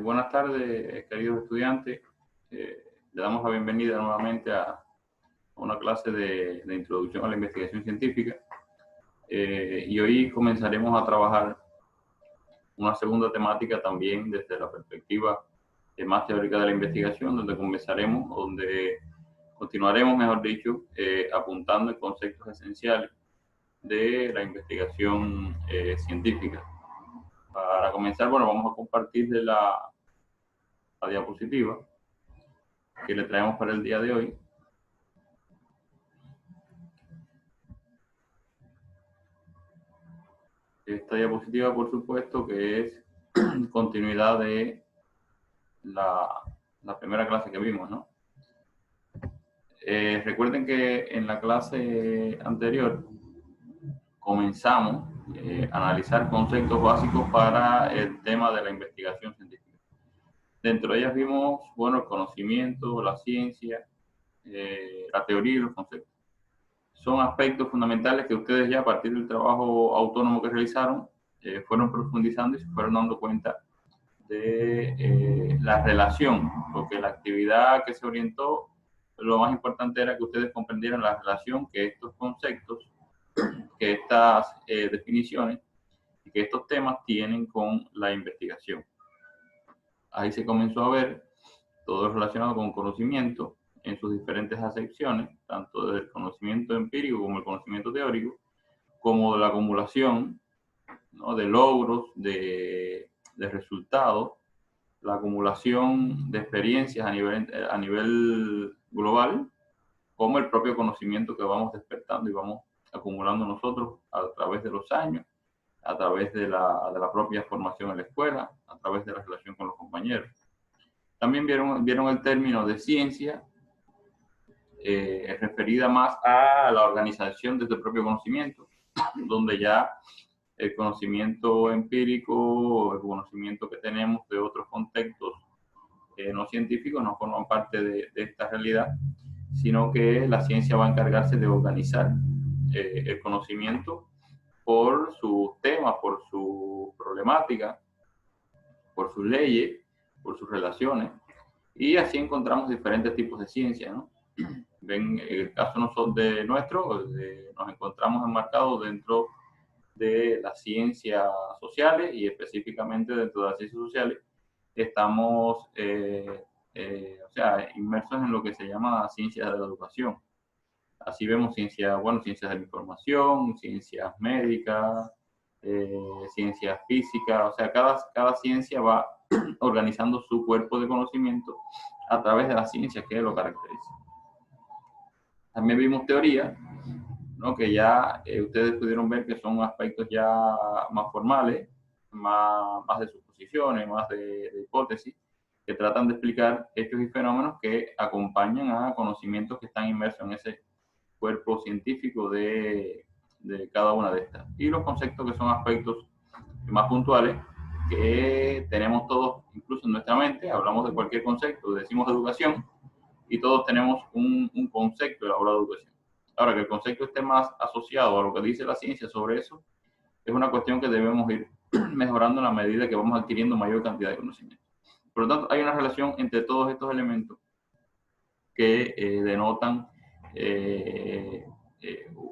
Buenas tardes, queridos estudiantes. Le damos la bienvenida nuevamente a una clase de introducción a la investigación científica. Y hoy comenzaremos a trabajar una segunda temática también desde la perspectiva más teórica de la investigación, donde continuaremos, mejor dicho, apuntando en conceptos esenciales de la investigación científica. Para comenzar, bueno, vamos a compartir la diapositiva que le traemos para el día de hoy. Esta diapositiva, por supuesto, que es continuidad de la primera clase que vimos, ¿no? Recuerden que en la clase anterior comenzamos a analizar conceptos básicos para el tema de la investigación científica. Dentro de ellas vimos, bueno, el conocimiento, la ciencia, la teoría y los conceptos. Son aspectos fundamentales que ustedes ya a partir del trabajo autónomo que realizaron fueron profundizando y se fueron dando cuenta de la relación, porque la actividad que se orientó, lo más importante era que ustedes comprendieran la relación que estos conceptos, que estas definiciones y que estos temas tienen con la investigación. Ahí se comenzó a ver todo relacionado con conocimiento en sus diferentes acepciones, tanto del conocimiento empírico como el conocimiento teórico, como de la acumulación, ¿no?, de logros, de resultados, la acumulación de experiencias a nivel global, como el propio conocimiento que vamos despertando y vamos acumulando nosotros a través de los años, a través de la propia formación en la escuela, a través de la relación con los compañeros. También vieron el término de ciencia, referida más a la organización de este propio conocimiento, donde ya el conocimiento empírico, el conocimiento que tenemos de otros contextos no científicos no forman parte de esta realidad, sino que la ciencia va a encargarse de organizar el conocimiento por sus temas, por su problemática, por sus leyes, por sus relaciones, y así encontramos diferentes tipos de ciencia, ¿no? Ven, en el caso nuestro, nos encontramos enmarcados dentro de las ciencias sociales y específicamente dentro de las ciencias sociales estamos inmersos en lo que se llama ciencias de la educación. Así vemos ciencias de la información, ciencias médicas, ciencias físicas, o sea, cada ciencia va organizando su cuerpo de conocimiento a través de la ciencia que lo caracteriza. También vimos teoría, ¿no?, que ya ustedes pudieron ver que son aspectos ya más formales, más de suposiciones, más de hipótesis, que tratan de explicar hechos y fenómenos que acompañan a conocimientos que están inmersos en ese cuerpo científico de cada una de estas. Y los conceptos, que son aspectos más puntuales que tenemos todos, incluso en nuestra mente. Hablamos de cualquier concepto, decimos educación, y todos tenemos un concepto de la hora de educación. Ahora, que el concepto esté más asociado a lo que dice la ciencia sobre eso, es una cuestión que debemos ir mejorando en la medida que vamos adquiriendo mayor cantidad de conocimiento. Por lo tanto, hay una relación entre todos estos elementos que denotan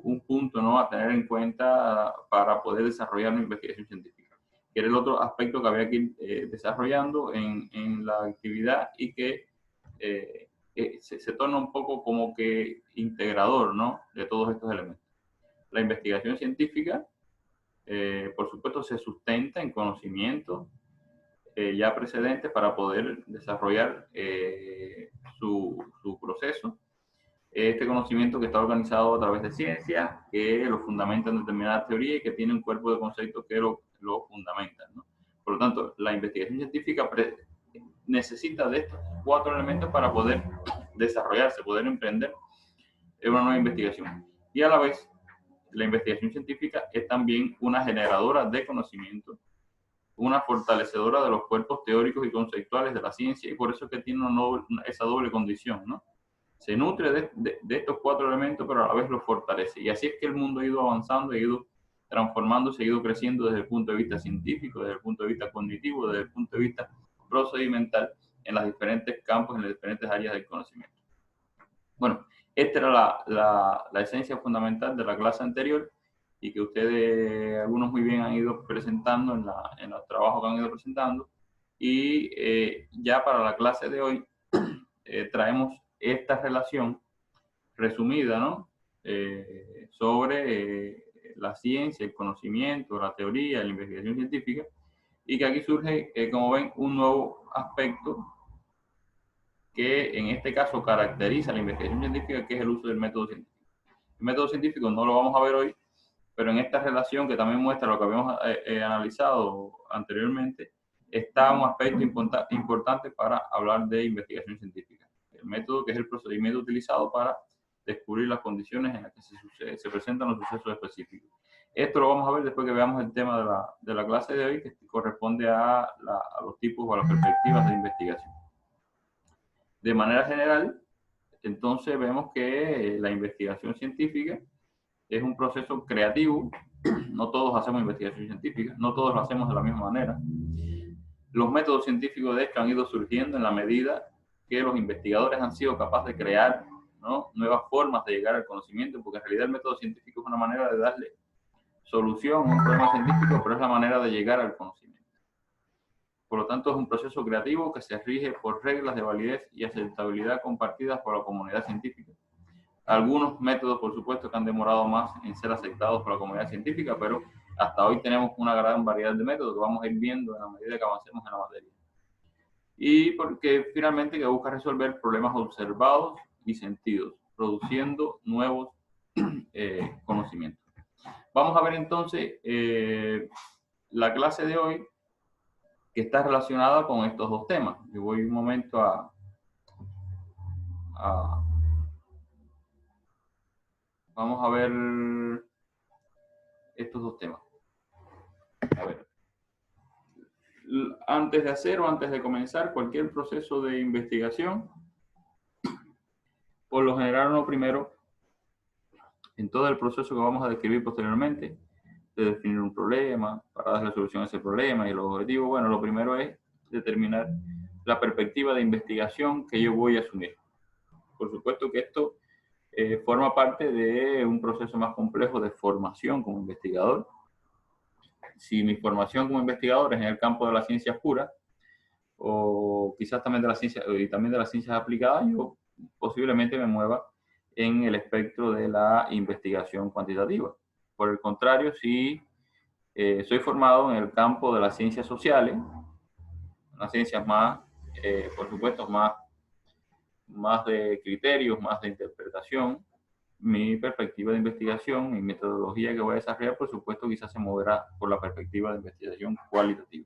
un punto, ¿no?, a tener en cuenta para poder desarrollar una investigación científica, que era el otro aspecto que había que ir desarrollando en la actividad y que se torna un poco como que integrador, ¿no?, de todos estos elementos. La investigación científica, por supuesto, se sustenta en conocimientos ya precedentes para poder desarrollar su proceso. Este conocimiento que está organizado a través de ciencia, que lo fundamenta en determinada teoría y que tiene un cuerpo de conceptos que lo fundamentan, ¿no? Por lo tanto, la investigación científica necesita de estos 4 elementos para poder desarrollarse, poder emprender una nueva investigación. Y a la vez, la investigación científica es también una generadora de conocimiento, una fortalecedora de los cuerpos teóricos y conceptuales de la ciencia, y por eso es que tiene esa doble condición, ¿no? Se nutre de estos 4 elementos, pero a la vez los fortalece. Y así es que el mundo ha ido avanzando, ha ido transformándose, ha ido creciendo desde el punto de vista científico, desde el punto de vista cognitivo, desde el punto de vista procedimental en los diferentes campos, en las diferentes áreas del conocimiento. Bueno, esta era la esencia fundamental de la clase anterior y que ustedes, algunos muy bien han ido presentando en los trabajos que han ido presentando. Y ya para la clase de hoy traemos esta relación resumida, ¿no? Sobre la ciencia, el conocimiento, la teoría, la investigación científica, y que aquí surge, como ven, un nuevo aspecto que en este caso caracteriza la investigación científica, que es el uso del método científico. El método científico no lo vamos a ver hoy, pero en esta relación que también muestra lo que habíamos analizado anteriormente, está un aspecto importante para hablar de investigación científica. El método, que es el procedimiento utilizado para descubrir las condiciones en las que se presentan los sucesos específicos. Esto lo vamos a ver después que veamos el tema de la clase de hoy, que corresponde a los tipos o a las perspectivas de investigación. De manera general, entonces vemos que la investigación científica es un proceso creativo. No todos hacemos investigación científica, no todos lo hacemos de la misma manera. Los métodos científicos, de hecho, han ido surgiendo en la medida que los investigadores han sido capaces de crear, ¿no?, nuevas formas de llegar al conocimiento, porque en realidad el método científico es una manera de darle solución a un problema científico, pero es la manera de llegar al conocimiento. Por lo tanto, es un proceso creativo que se rige por reglas de validez y aceptabilidad compartidas por la comunidad científica. Algunos métodos, por supuesto, que han demorado más en ser aceptados por la comunidad científica, pero hasta hoy tenemos una gran variedad de métodos que vamos a ir viendo en la medida que avancemos en la materia. Y porque finalmente que busca resolver problemas observados y sentidos, produciendo nuevos conocimientos. Vamos a ver entonces la clase de hoy, que está relacionada con estos dos temas. Yo voy un momento vamos a ver estos dos temas. A ver. Antes de hacer o antes de comenzar cualquier proceso de investigación, por lo general uno primero, en todo el proceso que vamos a describir posteriormente, de definir un problema, para dar solución a ese problema y los objetivos, bueno, lo primero es determinar la perspectiva de investigación que yo voy a asumir. Por supuesto que esto forma parte de un proceso más complejo de formación como investigador. Si mi formación como investigador es en el campo de las ciencias puras, o quizás también de la ciencia y también de las ciencias aplicadas, yo posiblemente me mueva en el espectro de la investigación cuantitativa. Por el contrario, si soy formado en el campo de las ciencias sociales, unas ciencias más, por supuesto, más de criterios, más de interpretación, mi perspectiva de investigación, mi metodología que voy a desarrollar, por supuesto, quizás se moverá por la perspectiva de investigación cualitativa.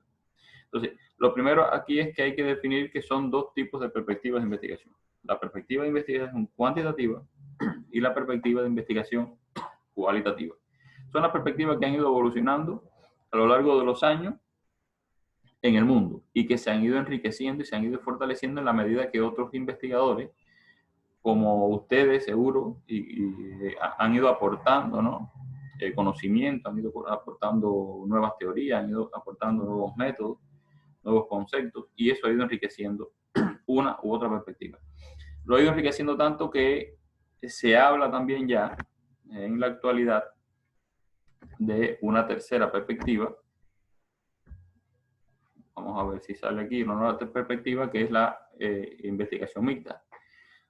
Entonces, lo primero aquí es que hay que definir que son dos tipos de perspectivas de investigación. La perspectiva de investigación cuantitativa y la perspectiva de investigación cualitativa. Son las perspectivas que han ido evolucionando a lo largo de los años en el mundo y que se han ido enriqueciendo y se han ido fortaleciendo en la medida que otros investigadores, como ustedes seguro, han ido aportando, ¿no?, conocimiento, han ido aportando nuevas teorías, han ido aportando nuevos métodos, nuevos conceptos, y eso ha ido enriqueciendo una u otra perspectiva. Lo ha ido enriqueciendo tanto que se habla también ya en la actualidad de una tercera perspectiva. Vamos a ver si sale aquí una nueva perspectiva, que es la investigación mixta.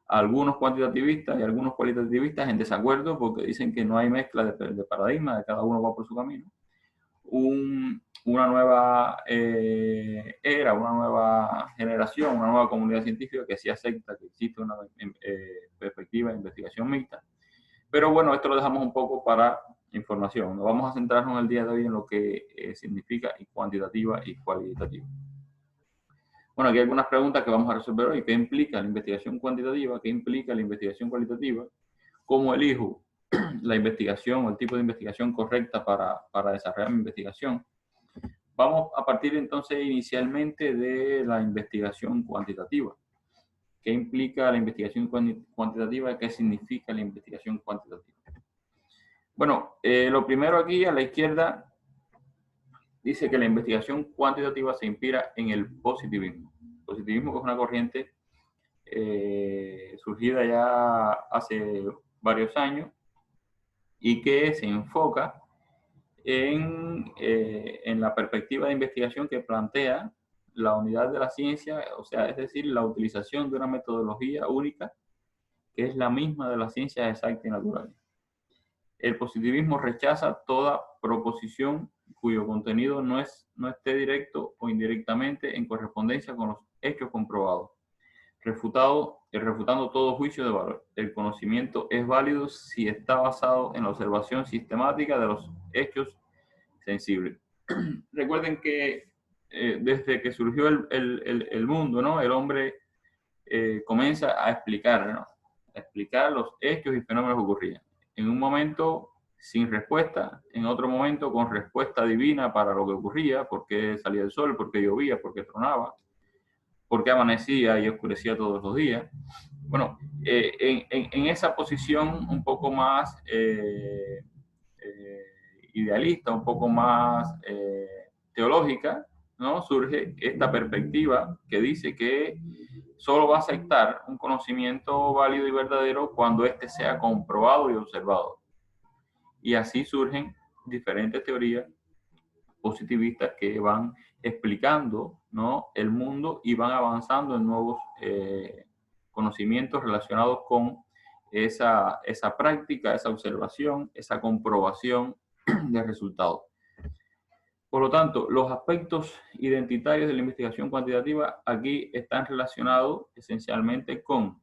Algunos cuantitativistas y algunos cualitativistas en desacuerdo porque dicen que no hay mezcla de paradigmas, de cada uno va por su camino. Una nueva era, una nueva generación, una nueva comunidad científica que sí acepta que existe una perspectiva de investigación mixta. Pero bueno, esto lo dejamos un poco para información. Nos vamos a centrarnos el día de hoy en lo que significa cuantitativa y cualitativa. Bueno, aquí hay algunas preguntas que vamos a resolver hoy. ¿Qué implica la investigación cuantitativa? ¿Qué implica la investigación cualitativa? ¿Cómo elijo la investigación o el tipo de investigación correcta para desarrollar mi investigación? Vamos a partir entonces inicialmente de la investigación cuantitativa. ¿Qué implica la investigación cuantitativa? ¿Qué significa la investigación cuantitativa? Bueno, lo primero aquí a la izquierda dice que la investigación cuantitativa se inspira en el positivismo. El positivismo, que es una corriente surgida ya hace varios años y que se enfoca en la perspectiva de investigación que plantea la unidad de la ciencia, o sea, es decir, la utilización de una metodología única que es la misma de las ciencias exactas y naturales. El positivismo rechaza toda proposición cuyo contenido no esté directo o indirectamente en correspondencia con los hechos comprobados, refutando todo juicio de valor. El conocimiento es válido si está basado en la observación sistemática de los hechos sensibles. Recuerden que desde que surgió el mundo, ¿no? El hombre comienza a explicar, ¿no? A explicar los hechos y fenómenos que ocurrían. En un momento sin respuesta, en otro momento con respuesta divina para lo que ocurría, por qué salía el sol, por qué llovía, por qué tronaba, por qué amanecía y oscurecía todos los días. Bueno, en esa posición un poco más idealista, un poco más teológica, ¿no? Surge esta perspectiva que dice que solo va a aceptar un conocimiento válido y verdadero cuando éste sea comprobado y observado. Y así surgen diferentes teorías positivistas que van explicando, ¿no?, el mundo y van avanzando en nuevos conocimientos relacionados con esa práctica, esa observación, esa comprobación de resultados. Por lo tanto, los aspectos identitarios de la investigación cuantitativa aquí están relacionados esencialmente con,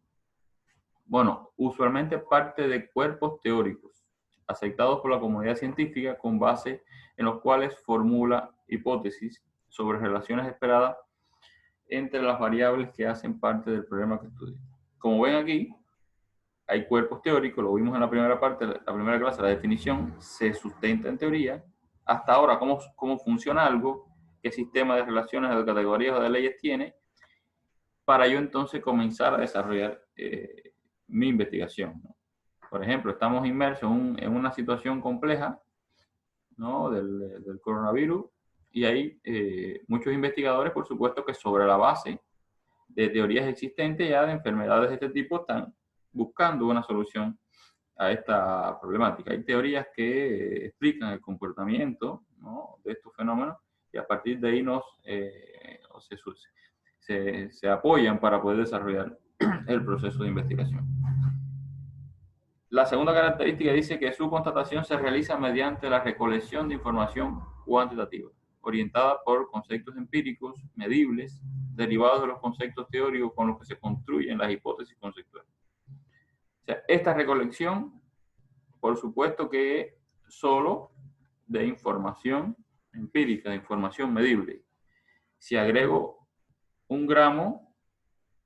bueno, usualmente parte de cuerpos teóricos aceptados por la comunidad científica con base en los cuales formula hipótesis sobre relaciones esperadas entre las variables que hacen parte del problema que estudia. Como ven aquí, hay cuerpos teóricos, lo vimos en la primera parte, la primera clase, la definición, se sustenta en teoría. Hasta ahora, cómo funciona algo, qué sistema de relaciones, de categorías o de leyes tiene, para yo entonces comenzar a desarrollar mi investigación, ¿no? Por ejemplo, estamos inmersos en una situación compleja, ¿no?, del coronavirus, y hay muchos investigadores, por supuesto, que sobre la base de teorías existentes ya de enfermedades de este tipo están buscando una solución a esta problemática. Hay teorías que explican el comportamiento, ¿no?, de estos fenómenos y a partir de ahí se apoyan para poder desarrollar el proceso de investigación. La segunda característica dice que su constatación se realiza mediante la recolección de información cuantitativa, orientada por conceptos empíricos, medibles, derivados de los conceptos teóricos con los que se construyen las hipótesis conceptuales. O sea, esta recolección, por supuesto que es solo de información empírica, de información medible. Si agrego un gramo,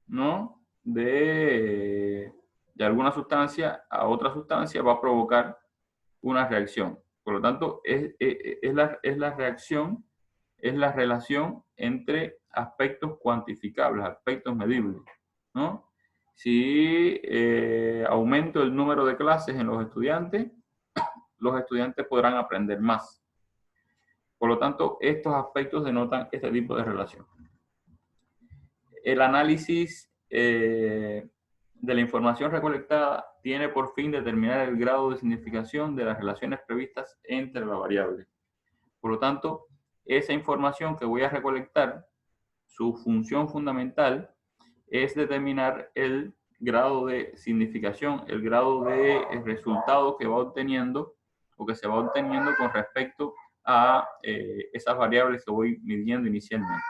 ¿no?, de alguna sustancia a otra sustancia, va a provocar una reacción. Por lo tanto, es la reacción, es la relación entre aspectos cuantificables, aspectos medibles, ¿no? Si aumento el número de clases en los estudiantes podrán aprender más. Por lo tanto, estos aspectos denotan este tipo de relación. El análisis de la información recolectada tiene por fin determinar el grado de significación de las relaciones previstas entre las variables. Por lo tanto, esa información que voy a recolectar, su función fundamental es determinar el grado de significación, el grado de resultado que va obteniendo o que se va obteniendo con respecto a esas variables que voy midiendo inicialmente.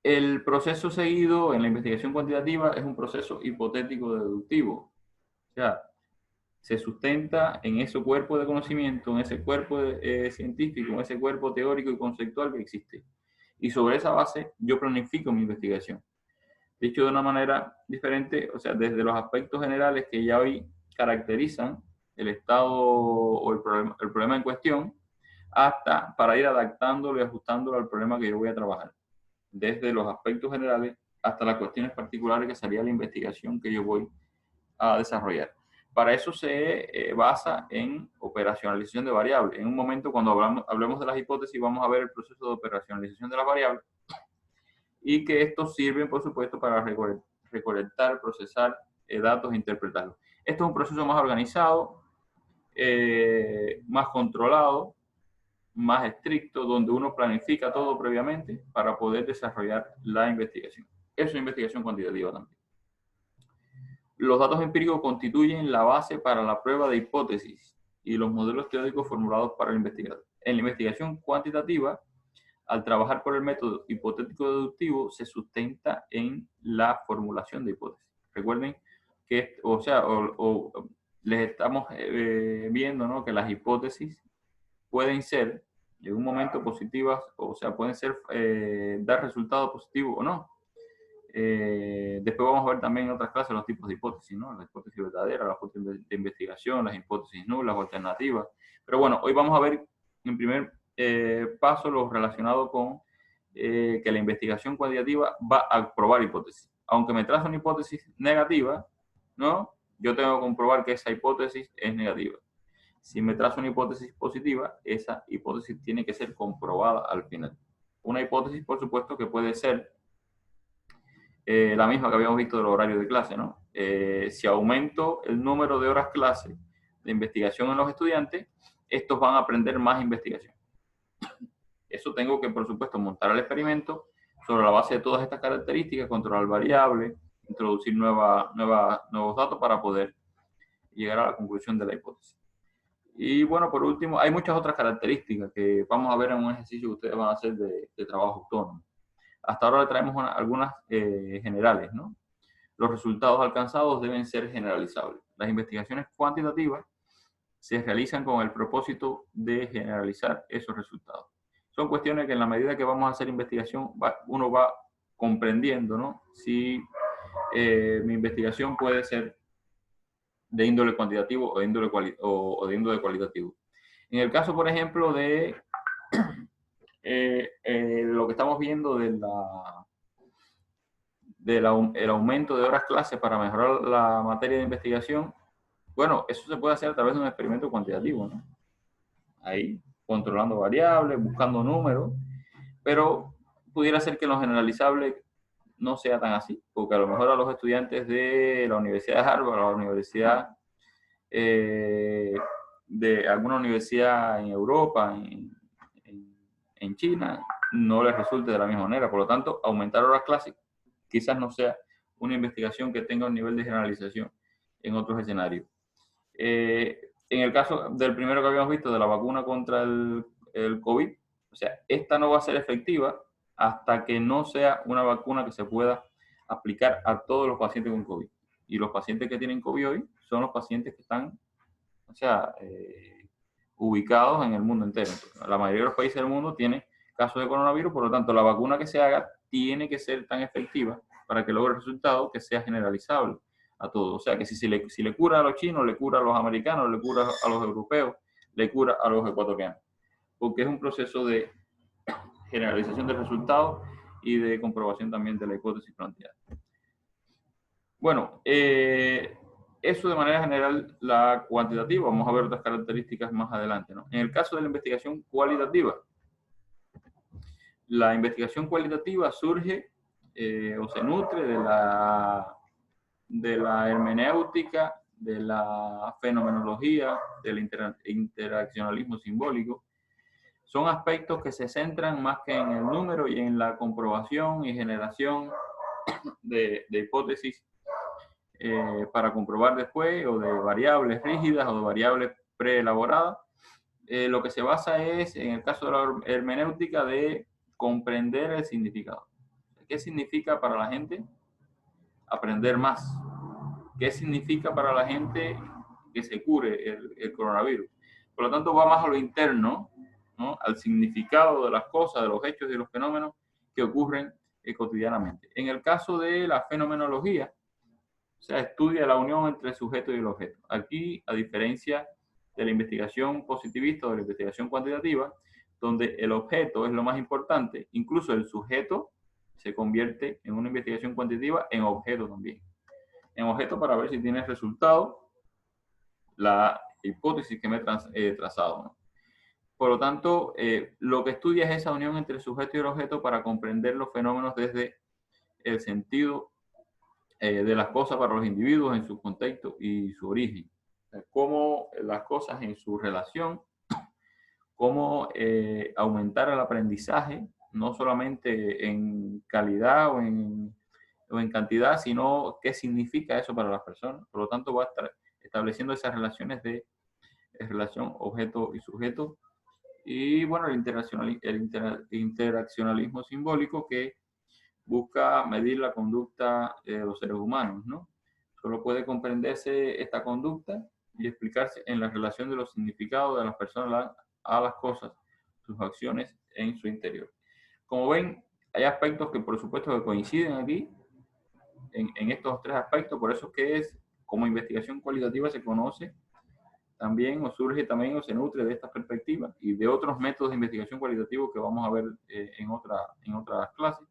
El proceso seguido en la investigación cuantitativa es un proceso hipotético-deductivo. O sea, se sustenta en ese cuerpo de conocimiento, en ese cuerpo científico, en ese cuerpo teórico y conceptual que existe. Y sobre esa base yo planifico mi investigación. Dicho de una manera diferente, o sea, desde los aspectos generales que ya hoy caracterizan el estado o el problema en cuestión, hasta para ir adaptándolo y ajustándolo al problema que yo voy a trabajar. Desde los aspectos generales hasta las cuestiones particulares que sería la investigación que yo voy a desarrollar. Para eso se basa en operacionalización de variables. En un momento, cuando hablemos de las hipótesis, vamos a ver el proceso de operacionalización de las variables y que estos sirven, por supuesto, para recolectar, procesar datos e interpretarlos. Esto es un proceso más organizado, más controlado, más estricto, donde uno planifica todo previamente para poder desarrollar la investigación. Eso es investigación cuantitativa también. Los datos empíricos constituyen la base para la prueba de hipótesis y los modelos teóricos formulados para el investigador. En la investigación cuantitativa, al trabajar por el método hipotético-deductivo, se sustenta en la formulación de hipótesis. Recuerden que, les estamos viendo, ¿no?, que las hipótesis pueden ser en un momento positivas, o sea, pueden ser dar resultados positivos o no. Después vamos a ver también en otras clases los tipos de hipótesis, ¿no? La hipótesis verdadera, la hipótesis de investigación, las hipótesis nulas o alternativas. Pero bueno, hoy vamos a ver en primer paso lo relacionado con que la investigación cuantitativa va a probar hipótesis. Aunque me trazo una hipótesis negativa, ¿no?, yo tengo que comprobar que esa hipótesis es negativa. Si me trazo una hipótesis positiva, esa hipótesis tiene que ser comprobada al final. Una hipótesis, por supuesto, que puede ser la misma que habíamos visto del horario de clase, ¿no? Si aumento el número de horas clase de investigación en los estudiantes, estos van a aprender más investigación. Eso tengo que, por supuesto, montar el experimento sobre la base de todas estas características, controlar variables, introducir nuevos datos para poder llegar a la conclusión de la hipótesis. Y bueno, por último, hay muchas otras características que vamos a ver en un ejercicio que ustedes van a hacer de trabajo autónomo. Hasta ahora le traemos algunas generales, ¿no? Los resultados alcanzados deben ser generalizables. Las investigaciones cuantitativas se realizan con el propósito de generalizar esos resultados. Son cuestiones que en la medida que vamos a hacer investigación, uno va comprendiendo, ¿no?, si mi investigación puede ser de índole cuantitativo o de índole cualitativo. En el caso, por ejemplo, de lo que estamos viendo el aumento de horas clase para mejorar la materia de investigación, bueno, eso se puede hacer a través de un experimento cuantitativo, ¿no? Ahí, controlando variables, buscando números, pero pudiera ser que en lo generalizable no sea tan así, porque a lo mejor a los estudiantes de la Universidad de Harvard, a la Universidad de alguna universidad en Europa, en China, no les resulte de la misma manera. Por lo tanto, aumentar horas clases quizás no sea una investigación que tenga un nivel de generalización en otros escenarios. En el caso del primero que habíamos visto, de la vacuna contra el COVID, o sea, esta no va a ser efectiva hasta que no sea una vacuna que se pueda aplicar a todos los pacientes con COVID. Y los pacientes que tienen COVID hoy son los pacientes que están, o sea, ubicados en el mundo entero. Entonces, la mayoría de los países del mundo tiene casos de coronavirus, por lo tanto, la vacuna que se haga tiene que ser tan efectiva para que logre resultados que sea generalizable a todos. O sea, que si le cura a los chinos, le cura a los americanos, le cura a los europeos, le cura a los ecuatorianos. Porque es un proceso de generalización de resultados y de comprobación también de la hipótesis planteada. Bueno, eso de manera general la cuantitativa. Vamos a ver otras características más adelante, ¿no? En el caso de la investigación cualitativa, la investigación cualitativa surge o se nutre de la hermenéutica, de la fenomenología, del interaccionalismo simbólico. Son aspectos que se centran más que en el número y en la comprobación y generación de hipótesis para comprobar después, o de variables rígidas o de variables preelaboradas. Lo que se basa es, en el caso de la hermenéutica, de comprender el significado. ¿Qué significa para la gente aprender más? ¿Qué significa para la gente que se cure el coronavirus? Por lo tanto, va más a lo interno, ¿no?, al significado de las cosas, de los hechos y de los fenómenos que ocurren cotidianamente. En el caso de la fenomenología, o sea, estudia la unión entre el sujeto y el objeto. Aquí, a diferencia de la investigación positivista o de la investigación cuantitativa, donde el objeto es lo más importante, incluso el sujeto se convierte en una investigación cuantitativa en objeto también. En objeto para ver si tiene resultado la hipótesis que me he trazado, ¿no? Por lo tanto, lo que estudia es esa unión entre el sujeto y el objeto para comprender los fenómenos desde el sentido de las cosas para los individuos en su contexto y su origen. Cómo las cosas en su relación, cómo aumentar el aprendizaje, no solamente en calidad o en cantidad, sino qué significa eso para las personas. Por lo tanto, va a estar estableciendo esas relaciones de relación objeto y sujeto. Y bueno, el interaccionalismo simbólico, que busca medir la conducta de los seres humanos, ¿no? Solo puede comprenderse esta conducta y explicarse en la relación de los significados de las personas a las cosas, sus acciones en su interior. Como ven, hay aspectos que por supuesto que coinciden aquí, en estos tres aspectos. Por eso es que como investigación cualitativa se conoce también, o surge también, o se nutre de esta perspectiva y de otros métodos de investigación cualitativa que vamos a ver en otras clases.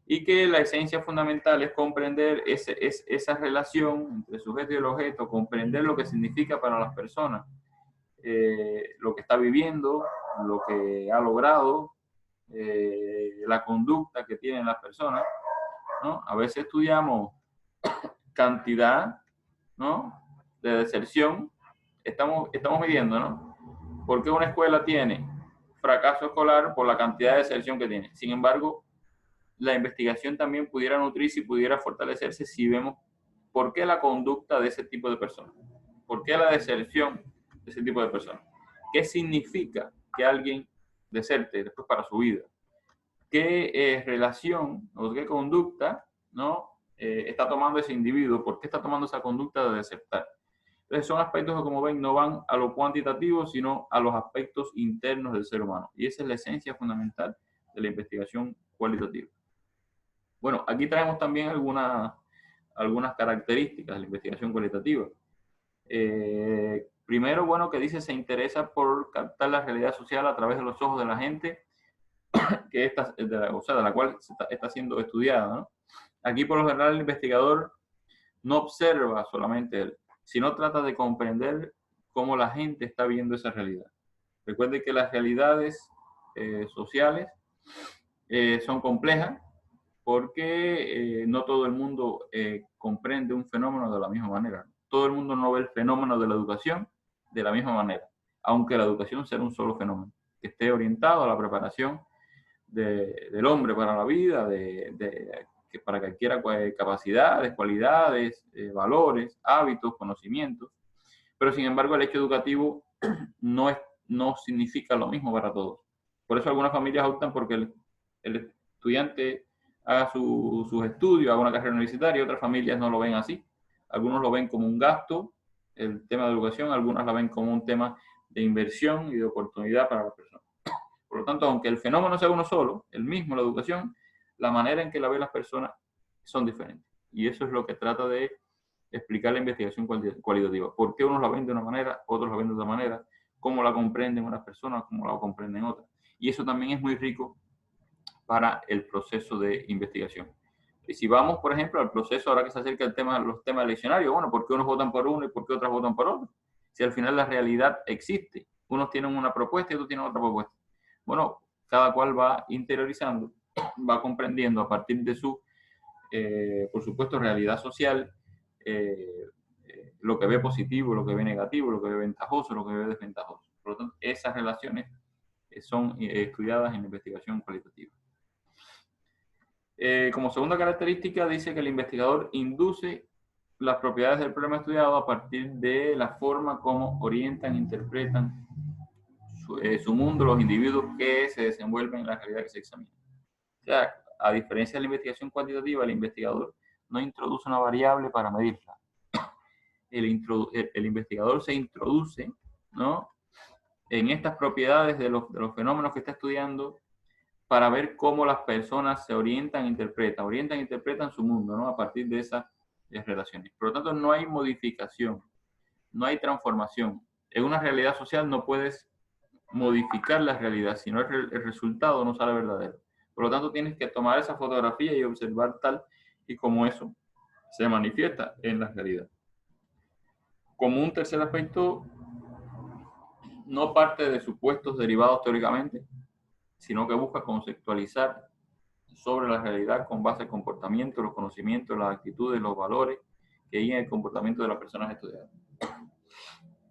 Y que la esencia fundamental es comprender esa relación entre el sujeto y el objeto, comprender lo que significa para las personas, lo que está viviendo, lo que ha logrado, la conducta que tienen las personas, ¿no? A veces estudiamos cantidad, ¿no?, de deserción. Estamos midiendo, ¿no?, por qué una escuela tiene fracaso escolar por la cantidad de deserción que tiene. Sin embargo, la investigación también pudiera nutrirse y pudiera fortalecerse si vemos por qué la conducta de ese tipo de personas, por qué la deserción de ese tipo de personas, qué significa que alguien deserte después para su vida, qué relación o qué conducta, ¿no?, está tomando ese individuo, por qué está tomando esa conducta de desertar. Entonces son aspectos que, como ven, no van a lo cuantitativo, sino a los aspectos internos del ser humano. Y esa es la esencia fundamental de la investigación cualitativa. Bueno, aquí traemos también algunas características de la investigación cualitativa. Primero, bueno, que dice se interesa por captar la realidad social a través de los ojos de la gente, que de la cual está siendo estudiada, ¿no? Aquí, por lo general, el investigador no observa solamente él, sino trata de comprender cómo la gente está viendo esa realidad. Recuerde que las realidades sociales son complejas, porque no todo el mundo comprende un fenómeno de la misma manera. Todo el mundo no ve el fenómeno de la educación de la misma manera, aunque la educación sea un solo fenómeno, que esté orientado a la preparación del hombre para la vida, para que adquiera capacidades, cualidades, valores, hábitos, conocimientos. Pero sin embargo, el hecho educativo no significa lo mismo para todos. Por eso algunas familias optan porque el estudiante haga sus estudios, haga una carrera universitaria, otras familias no lo ven así. Algunos lo ven como un gasto, el tema de educación, algunas la ven como un tema de inversión y de oportunidad para las personas. Por lo tanto, aunque el fenómeno sea uno solo, el mismo, la educación, la manera en que la ven las personas son diferentes. Y eso es lo que trata de explicar la investigación cualitativa. ¿Por qué unos la ven de una manera, otros la ven de otra manera? ¿Cómo la comprenden unas personas, cómo la comprenden otras? Y eso también es muy rico para el proceso de investigación. Y si vamos, por ejemplo, al proceso, ahora que se acerca los temas eleccionarios, bueno, ¿por qué unos votan por uno y por qué otros votan por otro? Si al final la realidad existe. Unos tienen una propuesta y otros tienen otra propuesta. Bueno, cada cual va interiorizando, va comprendiendo a partir de su, por supuesto, realidad social, lo que ve positivo, lo que ve negativo, lo que ve ventajoso, lo que ve desventajoso. Por lo tanto, esas relaciones son estudiadas en la investigación cualitativa. Como segunda característica, dice que el investigador induce las propiedades del problema estudiado a partir de la forma como orientan, interpretan su mundo los individuos que se desenvuelven en la realidad que se examina. O sea, a diferencia de la investigación cuantitativa, el investigador no introduce una variable para medirla. El investigador se introduce, ¿no?, en estas propiedades de los fenómenos que está estudiando para ver cómo las personas se orientan e interpretan su mundo, ¿no?, a partir de esas relaciones. Por lo tanto, no hay modificación, no hay transformación. En una realidad social no puedes modificar la realidad, sino el resultado no sale verdadero. Por lo tanto, tienes que tomar esa fotografía y observar tal y como eso se manifiesta en la realidad. Como un tercer aspecto, no parte de supuestos derivados teóricamente, sino que busca conceptualizar sobre la realidad con base al comportamiento, los conocimientos, las actitudes, los valores que guían el comportamiento de las personas estudiadas.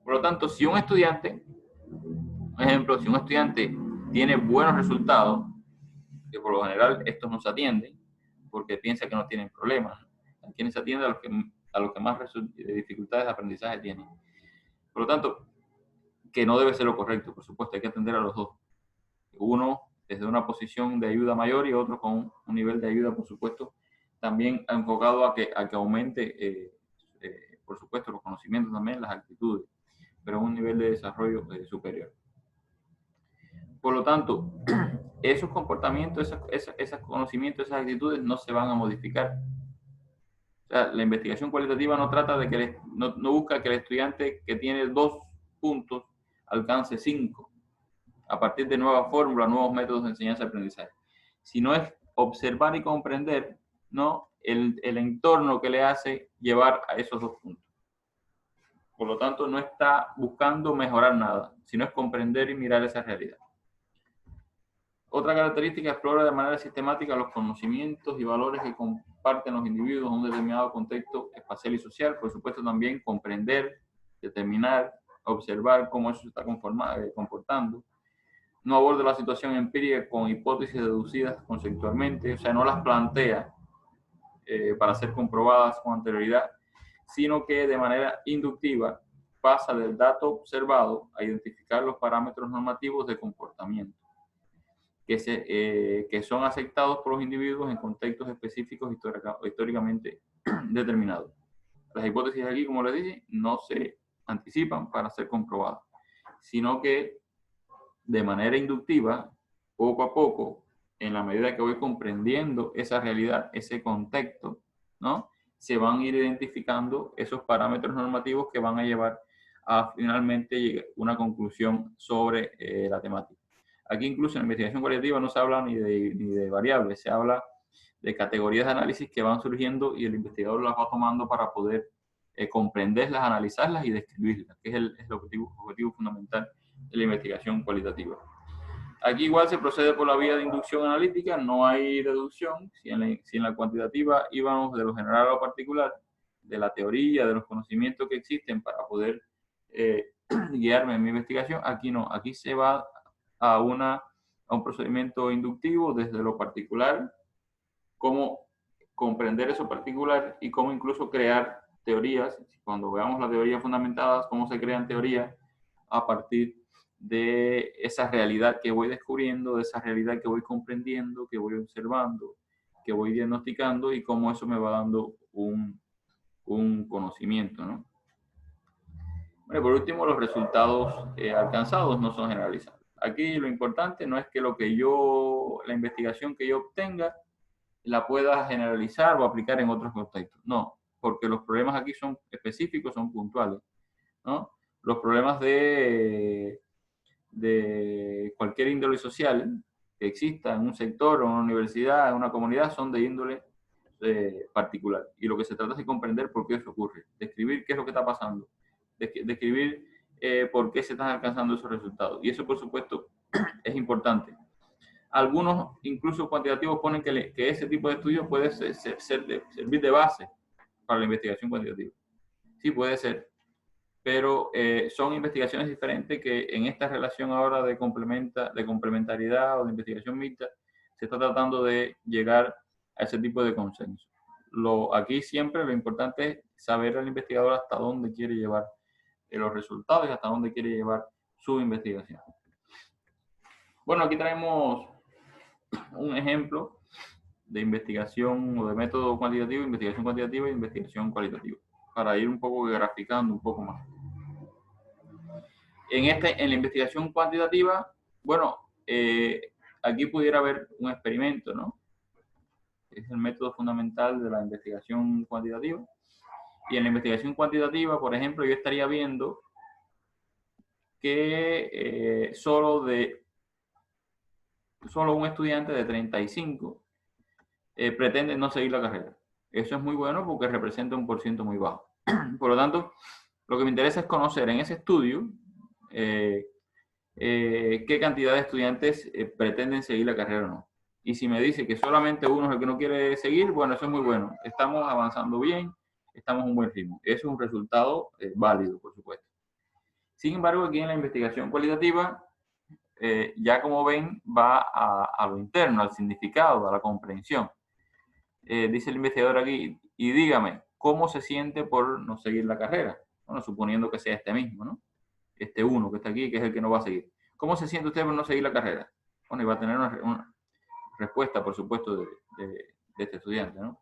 Por lo tanto, si un estudiante, por ejemplo, si un estudiante tiene buenos resultados, que por lo general estos no se atienden, porque piensa que no tienen problemas, a quienes se atiende a los que más dificultades de aprendizaje tienen. Por lo tanto, que no debe ser lo correcto, por supuesto, hay que atender a los dos. Uno desde una posición de ayuda mayor y otro con un nivel de ayuda, por supuesto, también enfocado a que aumente, por supuesto, los conocimientos también, las actitudes, pero a un nivel de desarrollo superior. Por lo tanto, esos comportamientos, esos conocimientos, esas actitudes no se van a modificar. O sea, la investigación cualitativa no trata de que no busca que el estudiante que tiene 2 puntos alcance 5 a partir de nuevas fórmulas, nuevos métodos de enseñanza y aprendizaje, sino es observar y comprender, ¿no?, el entorno que le hace llevar a esos 2 puntos. Por lo tanto, no está buscando mejorar nada, sino es comprender y mirar esa realidad. Otra característica, explora de manera sistemática los conocimientos y valores que comparten los individuos en un determinado contexto espacial y social. Por supuesto, también comprender, determinar, observar cómo eso se está comportando. No aborda la situación empírica con hipótesis deducidas conceptualmente, o sea, no las plantea para ser comprobadas con anterioridad, sino que de manera inductiva pasa del dato observado a identificar los parámetros normativos de comportamiento que son aceptados por los individuos en contextos específicos históricamente determinados. Las hipótesis aquí, como les dije, no se anticipan para ser comprobadas, sino que de manera inductiva, poco a poco, en la medida que voy comprendiendo esa realidad, ese contexto, ¿no?, se van a ir identificando esos parámetros normativos que van a llevar a finalmente llegar a una conclusión sobre la temática. Aquí incluso en la investigación cualitativa no se habla ni de variables, se habla de categorías de análisis que van surgiendo y el investigador las va tomando para poder comprenderlas, analizarlas y describirlas, que es el objetivo fundamental de la investigación cualitativa. Aquí igual se procede por la vía de inducción analítica, no hay deducción. Si en la cuantitativa íbamos de lo general a lo particular, de la teoría, de los conocimientos que existen para poder guiarme en mi investigación, aquí no, aquí se va a un procedimiento inductivo desde lo particular, cómo comprender eso particular y cómo incluso crear teorías. Cuando veamos las teorías fundamentadas, cómo se crean teorías a partir de esa realidad que voy descubriendo, de esa realidad que voy comprendiendo, que voy observando, que voy diagnosticando y cómo eso me va dando un conocimiento, ¿no? Bueno, por último, los resultados alcanzados no son generalizados. Aquí lo importante no es que la investigación que yo obtenga la pueda generalizar o aplicar en otros contextos. No, porque los problemas aquí son específicos, son puntuales, ¿no? Los problemas de cualquier índole social que exista en un sector o en una universidad, en una comunidad, son de índole particular. Y lo que se trata es de comprender por qué eso ocurre, describir qué es lo que está pasando, describir por qué se están alcanzando esos resultados. Y eso, por supuesto, es importante. Algunos, incluso cuantitativos, ponen que ese tipo de estudios puede servir de base para la investigación cuantitativa. Sí, puede ser, pero son investigaciones diferentes que en esta relación ahora de complementariedad o de investigación mixta se está tratando de llegar a ese tipo de consenso. Aquí siempre lo importante es saber al investigador hasta dónde quiere llevar los resultados y hasta dónde quiere llevar su investigación. Bueno, aquí traemos un ejemplo de investigación o de método cuantitativo, investigación cuantitativa e investigación cualitativa, para ir un poco graficando un poco más. En la investigación cuantitativa, bueno, aquí pudiera haber un experimento, ¿no? Es el método fundamental de la investigación cuantitativa. Y en la investigación cuantitativa, por ejemplo, yo estaría viendo que solo un estudiante de 35 pretende no seguir la carrera. Eso es muy bueno porque representa un porcentaje muy bajo. Por lo tanto, Lo que me interesa es conocer en ese estudio qué cantidad de estudiantes pretenden seguir la carrera o no. Y si me dice que solamente uno es el que no quiere seguir, bueno, eso es muy bueno. Estamos avanzando bien, estamos en un buen ritmo. Eso es un resultado válido, por supuesto. Sin embargo, aquí en la investigación cualitativa, ya como ven, va a lo interno, al significado, a la comprensión. Dice el investigador aquí, y dígame, ¿cómo se siente por no seguir la carrera? Bueno, suponiendo que sea este mismo, ¿no? Este uno que está aquí, que es el que no va a seguir. ¿Cómo se siente usted por no seguir la carrera? Bueno, y va a tener una respuesta, por supuesto, de este estudiante, ¿no?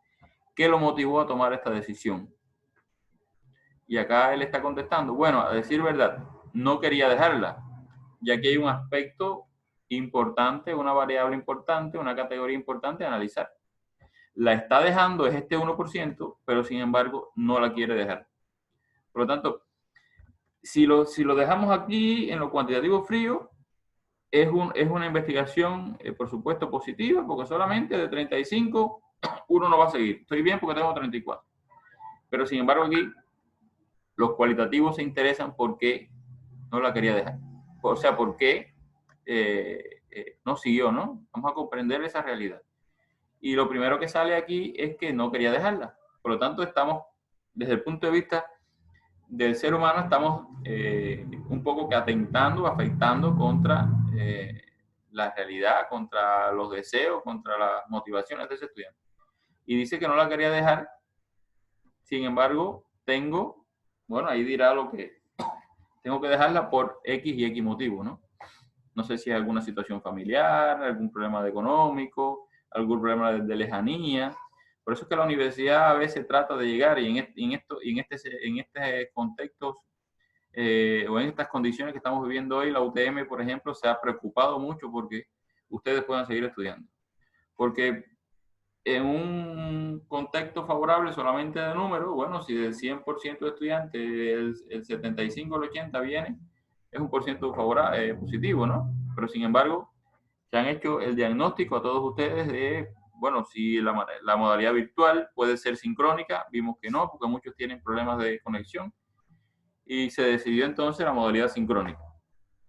¿Qué lo motivó a tomar esta decisión? Y acá él está contestando, bueno, a decir verdad, no quería dejarla, ya que hay un aspecto importante, una variable importante, una categoría importante a analizar. La está dejando, es este 1%, pero sin embargo no la quiere dejar. Por lo tanto, si lo dejamos aquí en lo cuantitativo frío, es una investigación, por supuesto, positiva, porque solamente de 35 uno no va a seguir. Estoy bien porque tengo 34. Pero sin embargo aquí los cualitativos se interesan porque no la quería dejar. O sea, por qué no siguió, ¿no? Vamos a comprender esa realidad. Y lo primero que sale aquí es que no quería dejarla. Por lo tanto, estamos, desde el punto de vista del ser humano, estamos un poco que atentando, afectando contra la realidad, contra los deseos, contra las motivaciones de ese estudiante. Y dice que no la quería dejar. Sin embargo, bueno, ahí dirá lo que tengo que dejarla por X y X motivo, ¿no? No sé si hay alguna situación familiar, algún problema económico, algún problema de lejanía. Por eso es que la universidad a veces trata de llegar y en este contextos o en estas condiciones que estamos viviendo hoy, la UTM, por ejemplo, se ha preocupado mucho porque ustedes puedan seguir estudiando. Porque en un contexto favorable solamente de números, bueno, si del 100% de estudiantes el 75 o el 80 viene, es un por ciento favorable, positivo, ¿no? Pero sin embargo, se han hecho el diagnóstico a todos ustedes de, bueno, si la modalidad virtual puede ser sincrónica, vimos que no, porque muchos tienen problemas de conexión, y se decidió entonces la modalidad sincrónica.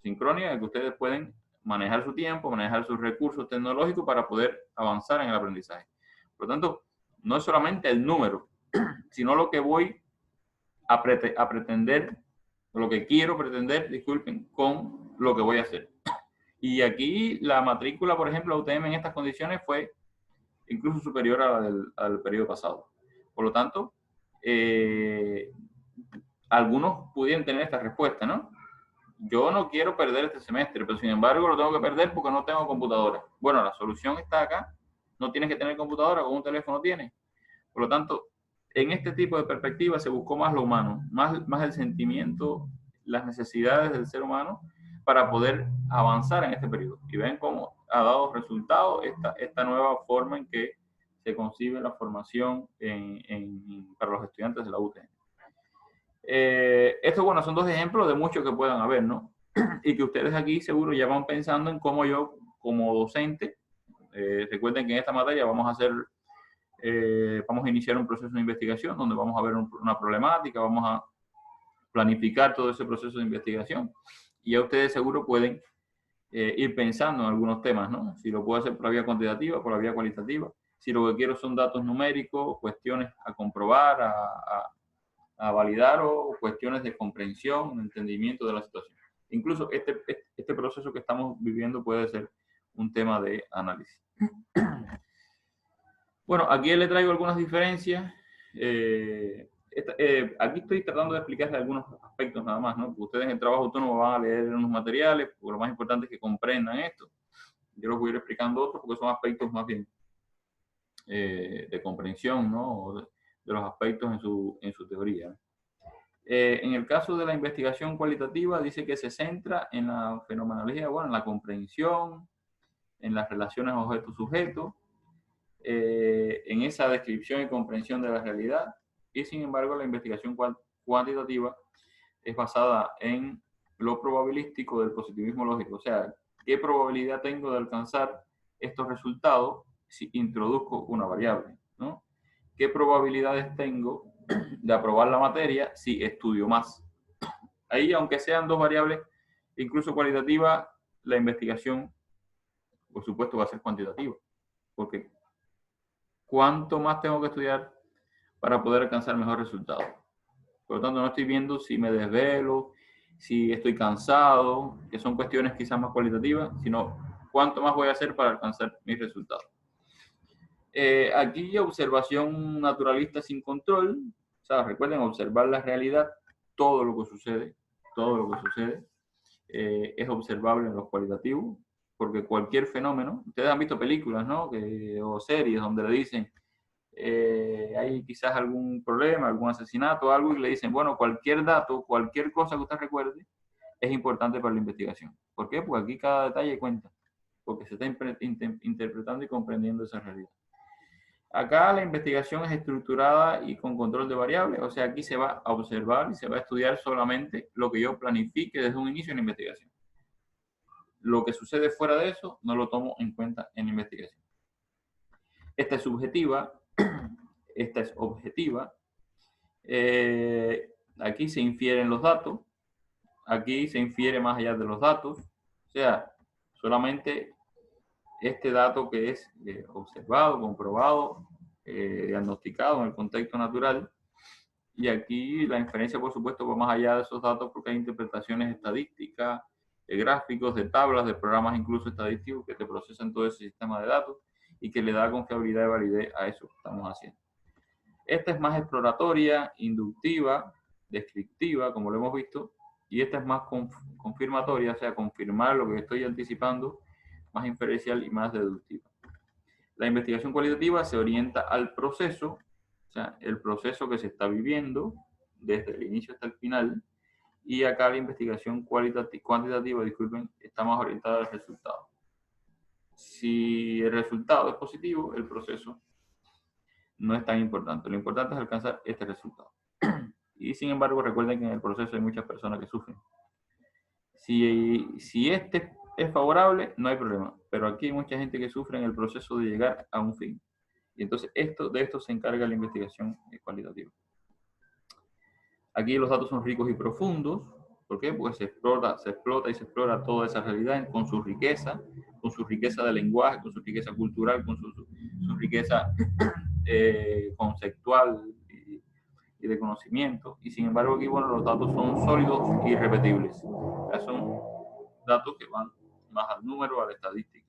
Sincrónica en que ustedes pueden manejar su tiempo, manejar sus recursos tecnológicos para poder avanzar en el aprendizaje. Por lo tanto, no es solamente el número, sino lo que voy a pretender, lo que quiero pretender, disculpen, con lo que voy a hacer. Y aquí la matrícula, por ejemplo, UTM en estas condiciones fue incluso superior al periodo pasado. Por lo tanto, algunos pudieran tener esta respuesta, ¿no? Yo no quiero perder este semestre, pero sin embargo lo tengo que perder porque no tengo computadora. Bueno, la solución está acá. No tienes que tener computadora, con un teléfono tienes. Por lo tanto, en este tipo de perspectiva se buscó más lo humano, más el sentimiento, las necesidades del ser humano para poder avanzar en este periodo. Y ven cómo ha dado resultado esta nueva forma en que se concibe la formación para los estudiantes de la UTN. Estos, bueno, son dos ejemplos de muchos que puedan haber, ¿no? Y que ustedes aquí seguro ya van pensando en cómo yo, como docente, recuerden que en esta materia vamos a iniciar un proceso de investigación donde vamos a ver una problemática, vamos a planificar todo ese proceso de investigación. Y ya ustedes seguro pueden ir pensando en algunos temas, ¿no? Si lo puedo hacer por la vía cuantitativa, por la vía cualitativa. Si lo que quiero son datos numéricos, cuestiones a comprobar, a validar o cuestiones de comprensión, entendimiento de la situación. Incluso este proceso que estamos viviendo puede ser un tema de análisis. Bueno, aquí le traigo algunas diferencias. Aquí estoy tratando de explicarles algunos aspectos nada más, ¿no? Porque ustedes en el trabajo autónomo van a leer unos materiales, porque lo más importante es que comprendan esto. Yo les voy a ir explicando otros porque son aspectos más bien de comprensión, ¿no? De los aspectos en su teoría. En el caso de la investigación cualitativa, dice que se centra en la fenomenología, bueno, en la comprensión, en las relaciones objeto-sujeto, en esa descripción y comprensión de la realidad, y sin embargo la investigación cuantitativa es basada en lo probabilístico del positivismo lógico, o sea, qué probabilidad tengo de alcanzar estos resultados si introduzco una variable, ¿no? ¿Qué probabilidades tengo de aprobar la materia si estudio más. Ahí, aunque sean dos variables, incluso cualitativa, la investigación, por supuesto, va a ser cuantitativa, porque ¿cuánto más tengo que estudiar para poder alcanzar mejores resultados? Por lo tanto, no estoy viendo si me desvelo, si estoy cansado, que son cuestiones quizás más cualitativas, sino cuánto más voy a hacer para alcanzar mis resultados. Aquí observación naturalista sin control, o sea, recuerden observar la realidad, todo lo que sucede, es observable en los cualitativos, porque cualquier fenómeno, ustedes han visto películas, ¿no? O series donde le dicen, hay quizás algún problema, algún asesinato, algo, y le dicen, bueno, cualquier dato, cualquier cosa que usted recuerde, es importante para la investigación. ¿Por qué? Porque aquí cada detalle cuenta, porque se está interpretando y comprendiendo esa realidad. Acá la investigación es estructurada y con control de variables, o sea, aquí se va a observar y se va a estudiar solamente lo que yo planifique desde un inicio en la investigación. Lo que sucede fuera de eso no lo tomo en cuenta en la investigación. Esta es subjetiva, esta es objetiva. Aquí se infieren los datos, aquí se infiere más allá de los datos, o sea, solamente este dato que es observado, comprobado, diagnosticado en el contexto natural. Y aquí la inferencia, por supuesto, va más allá de esos datos porque hay interpretaciones estadísticas, de gráficos, de tablas, de programas incluso estadísticos que te procesan todo ese sistema de datos y que le da confiabilidad y validez a eso que estamos haciendo. Esta es más exploratoria, inductiva, descriptiva, como lo hemos visto, y esta es más confirmatoria, o sea, confirmar lo que estoy anticipando, más inferencial y más deductiva. La investigación cualitativa se orienta al proceso, o sea, el proceso que se está viviendo desde el inicio hasta el final, y acá la investigación cuantitativa, disculpen, está más orientada al resultado. Si el resultado es positivo, el proceso no es tan importante. Lo importante es alcanzar este resultado. Y sin embargo, recuerden que en el proceso hay muchas personas que sufren. Si este es favorable, no hay problema. Pero aquí hay mucha gente que sufre en el proceso de llegar a un fin. Y entonces de esto se encarga la investigación cualitativa. Aquí los datos son ricos y profundos. ¿Por qué? Porque se explota y se explora toda esa realidad con su riqueza de lenguaje, con su riqueza cultural, con su riqueza conceptual y de conocimiento. Y sin embargo aquí, bueno, los datos son sólidos y repetibles. Son datos que van más al número, a la estadística.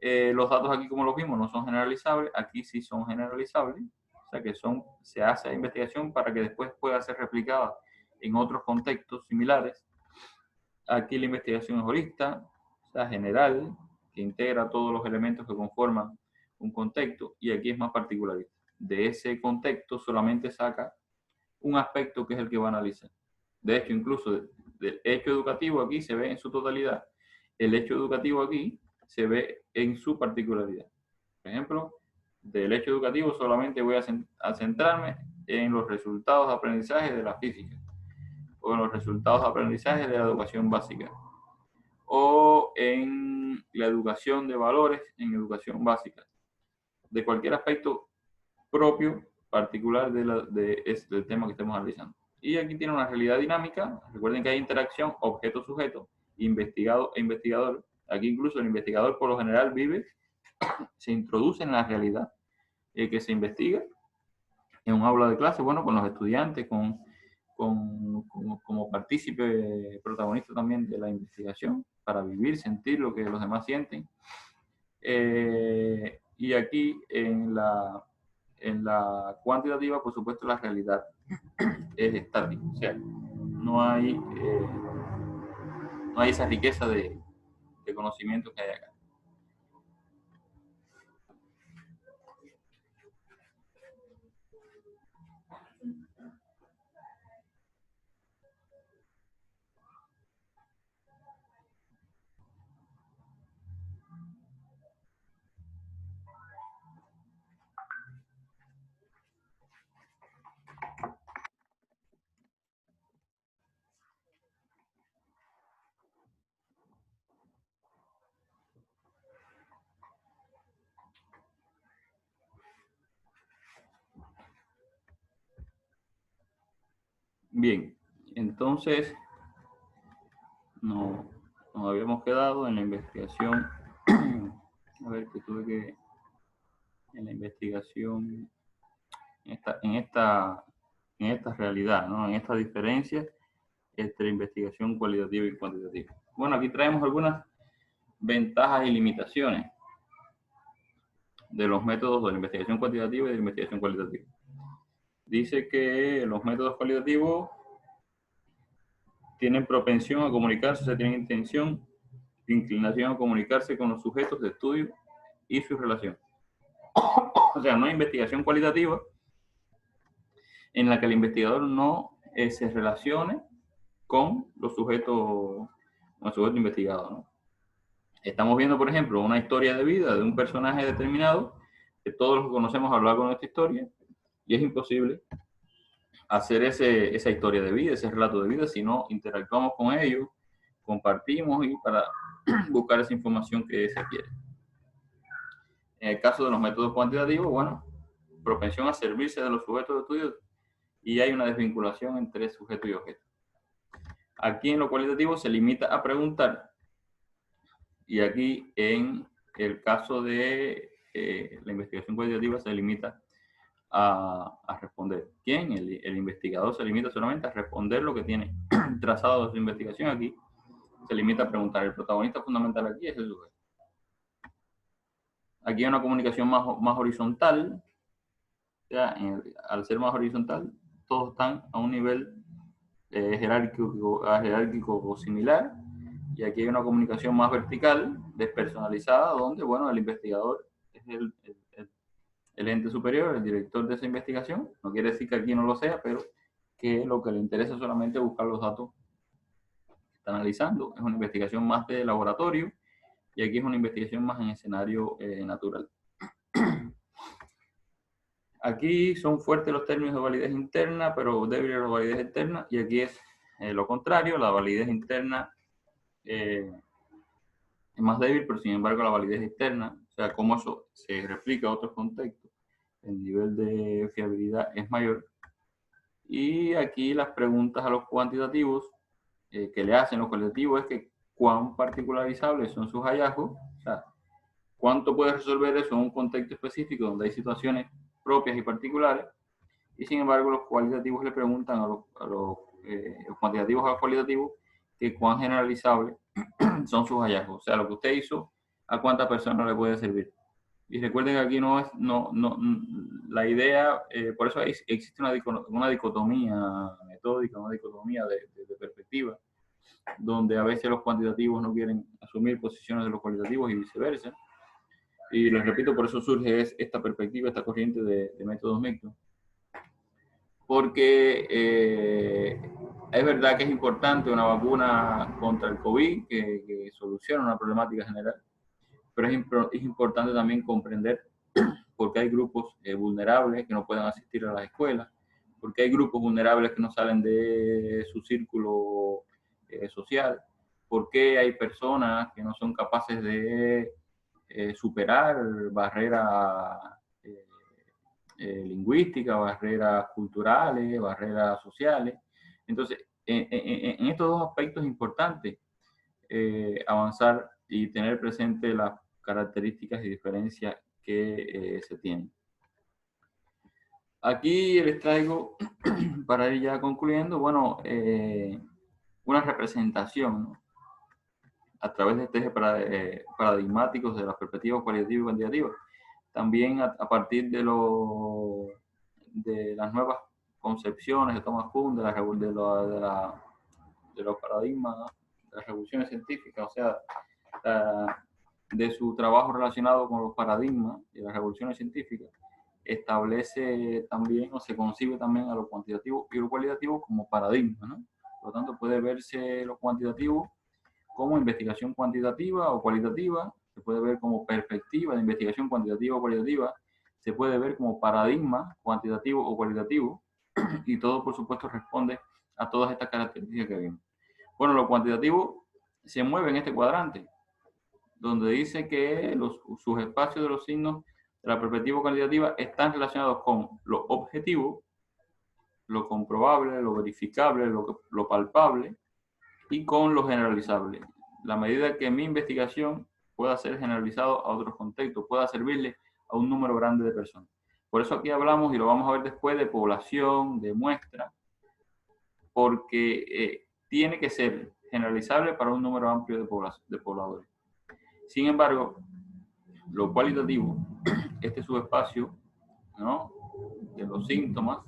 Los datos aquí, como los vimos, no son generalizables. Aquí sí son generalizables. O sea que se hace investigación para que después pueda ser replicada en otros contextos similares. Aquí la investigación es holista, o sea, general, que integra todos los elementos que conforman un contexto, y aquí es más particularista. De ese contexto solamente saca un aspecto que es el que va a analizar. De hecho, incluso del hecho educativo aquí se ve en su totalidad. El hecho educativo aquí se ve en su particularidad. Por ejemplo, del hecho educativo solamente voy a centrarme en los resultados de aprendizaje de la física, o en los resultados de aprendizaje de la educación básica, o en la educación de valores en educación básica, de cualquier aspecto propio, particular del tema que estemos analizando. Y aquí tiene una realidad dinámica. Recuerden que hay interacción objeto-sujeto, investigado e investigador. Aquí incluso el investigador por lo general se introduce en la realidad que se investiga en un aula de clase, bueno, con los estudiantes, como partícipe protagonista también de la investigación, para vivir, sentir lo que los demás sienten. Y aquí en la cuantitativa, por supuesto, la realidad es estática, o sea, no hay esa riqueza de conocimiento que hay acá. Bien, entonces nos habíamos quedado en la investigación. A ver, que tuve que... En la investigación, en esta realidad, ¿no? En esta diferencia entre investigación cualitativa y cuantitativa. Bueno, aquí traemos algunas ventajas y limitaciones de los métodos de la investigación cuantitativa y de la investigación cualitativa. Dice que los métodos cualitativos tienen propensión a comunicarse, o sea, tienen intención, inclinación a comunicarse con los sujetos de estudio y su relación. O sea, no hay investigación cualitativa en la que el investigador no se relacione con los sujetos, con el sujeto investigado, ¿no? Estamos viendo, por ejemplo, una historia de vida de un personaje determinado, que todos los conocemos a lo largo de nuestra historia, y es imposible hacer esa historia de vida, ese relato de vida, si no interactuamos con ellos, compartimos y para buscar esa información que se quiere. En el caso de los métodos cuantitativos, bueno, propensión a servirse de los sujetos de estudio y hay una desvinculación entre sujeto y objeto. Aquí en lo cualitativo se limita a preguntar y aquí en el caso de la investigación cualitativa se limita a responder. ¿Quién? El investigador se limita solamente a responder lo que tiene trazado de su investigación. Aquí se limita a preguntar. El protagonista fundamental aquí es el sujeto. Aquí hay una comunicación más horizontal. O sea, al ser más horizontal, todos están a un nivel jerárquico o similar. Y aquí hay una comunicación más vertical, despersonalizada, donde, bueno, el investigador es el ente superior, el director de esa investigación. No quiere decir que aquí no lo sea, pero que lo que le interesa solamente es buscar los datos que está analizando. Es una investigación más de laboratorio y aquí es una investigación más en escenario natural. Aquí son fuertes los términos de validez interna, pero débiles la validez externa, y aquí es lo contrario, la validez interna es más débil, pero sin embargo la validez externa, o sea, cómo eso se replica a otros contextos, el nivel de fiabilidad es mayor. Y aquí las preguntas a los cuantitativos que le hacen los cualitativos es que cuán particularizables son sus hallazgos, o sea, cuánto puede resolver eso en un contexto específico donde hay situaciones propias y particulares, y sin embargo los cualitativos le preguntan los cuantitativos a los cualitativos que cuán generalizables son sus hallazgos, o sea, lo que usted hizo, a cuántas personas le puede servir. Y recuerden que aquí no es, la idea, por eso existe una dicotomía metódica, una dicotomía de perspectiva, donde a veces los cuantitativos no quieren asumir posiciones de los cualitativos y viceversa. Y les repito, por eso surge esta perspectiva, esta corriente de métodos mixtos. Porque es verdad que es importante una vacuna contra el COVID que soluciona una problemática general, pero es importante también comprender por qué hay grupos vulnerables que no pueden asistir a las escuelas, por qué hay grupos vulnerables que no salen de su círculo social, por qué hay personas que no son capaces de superar barreras lingüísticas, barreras culturales, barreras sociales. Entonces, en estos dos aspectos es importante avanzar y tener presente las características y diferencias que se tienen. Aquí les traigo, para ir ya concluyendo, bueno, una representación, ¿no?, a través de este eje paradigmáticos de las perspectivas cualitativa y cuantitativa. También a partir de las nuevas concepciones de Thomas Kuhn, de los paradigmas, de las revoluciones científicas, o sea, de su trabajo relacionado con los paradigmas y las revoluciones científicas, establece también o se concibe también a lo cuantitativo y lo cualitativo como paradigma, ¿no? Por lo tanto, puede verse lo cuantitativo como investigación cuantitativa o cualitativa, se puede ver como perspectiva de investigación cuantitativa o cualitativa, se puede ver como paradigma cuantitativo o cualitativo, y todo, por supuesto, responde a todas estas características que vimos. Bueno, lo cuantitativo se mueve en este cuadrante, donde dice que sus espacios de los signos de la perspectiva cualitativa están relacionados con lo objetivo lo comprobable, lo verificable, lo palpable y con lo generalizable. La medida que mi investigación pueda ser generalizado a otros contextos, pueda servirle a un número grande de personas. Por eso aquí hablamos, y lo vamos a ver después, de población, de muestra, porque tiene que ser generalizable para un número amplio de pobladores. Sin embargo, lo cualitativo, este subespacio, ¿no?, de los síntomas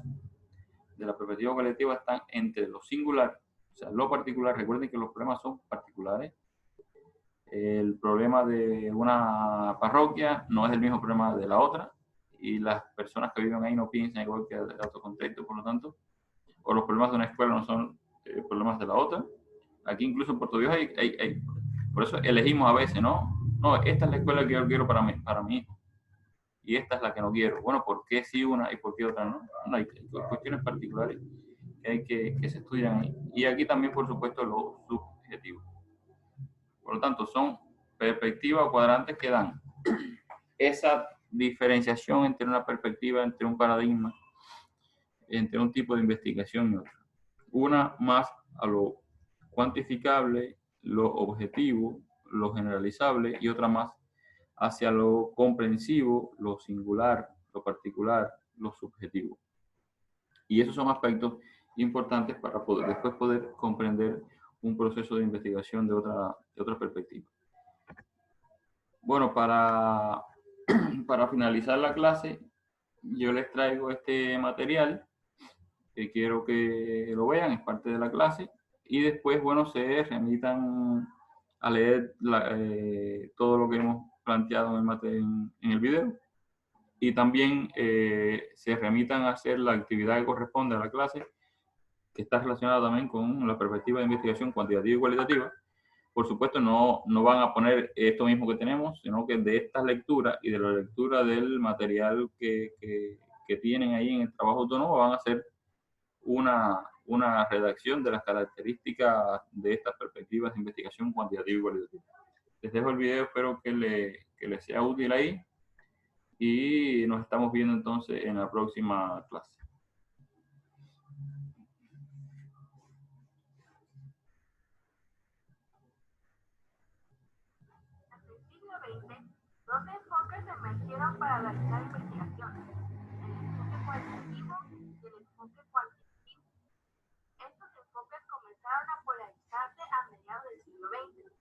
de la perspectiva colectiva están entre lo singular, o sea, lo particular. Recuerden que los problemas son particulares. El problema de una parroquia no es el mismo problema de la otra, y las personas que viven ahí no piensan igual que el otro contexto, por lo tanto, o los problemas de una escuela no son problemas de la otra. Aquí incluso en Puerto Dios hay, por eso elegimos a veces, ¿no? No, esta es la escuela que yo quiero para mi hijo, y esta es la que no quiero. Bueno, ¿por qué sí una y por qué otra no? No, hay cuestiones particulares que hay que se estudian ahí. Y aquí también, por supuesto, lo subjetivo. Por lo tanto, son perspectivas o cuadrantes que dan esa diferenciación entre una perspectiva, entre un paradigma, entre un tipo de investigación y otro. Una más a lo cuantificable, lo objetivo, lo generalizable, y otra más hacia lo comprensivo, lo singular, lo particular, lo subjetivo. Y esos son aspectos importantes para después poder comprender un proceso de investigación de otra perspectiva. Bueno, para finalizar la clase, yo les traigo este material que quiero que lo vean, es parte de la clase, y después, bueno, se remitan a leer todo lo que hemos planteado en el video, y también se remitan a hacer la actividad que corresponde a la clase, que está relacionada también con la perspectiva de investigación cuantitativa y cualitativa. Por supuesto, no van a poner esto mismo que tenemos, sino que de estas lecturas y de la lectura del material que tienen ahí en el trabajo autónomo van a hacer una redacción de las características de estas perspectivas de investigación cuantitativa y cualitativa. Les dejo el video, espero que les sea útil ahí, y nos estamos viendo entonces en la próxima clase. Dos enfoques emergieron para realizar investigaciones: el enfoque cualitativo y el enfoque cuantitativo. Estos enfoques comenzaron a polarizarse a mediados del siglo XX.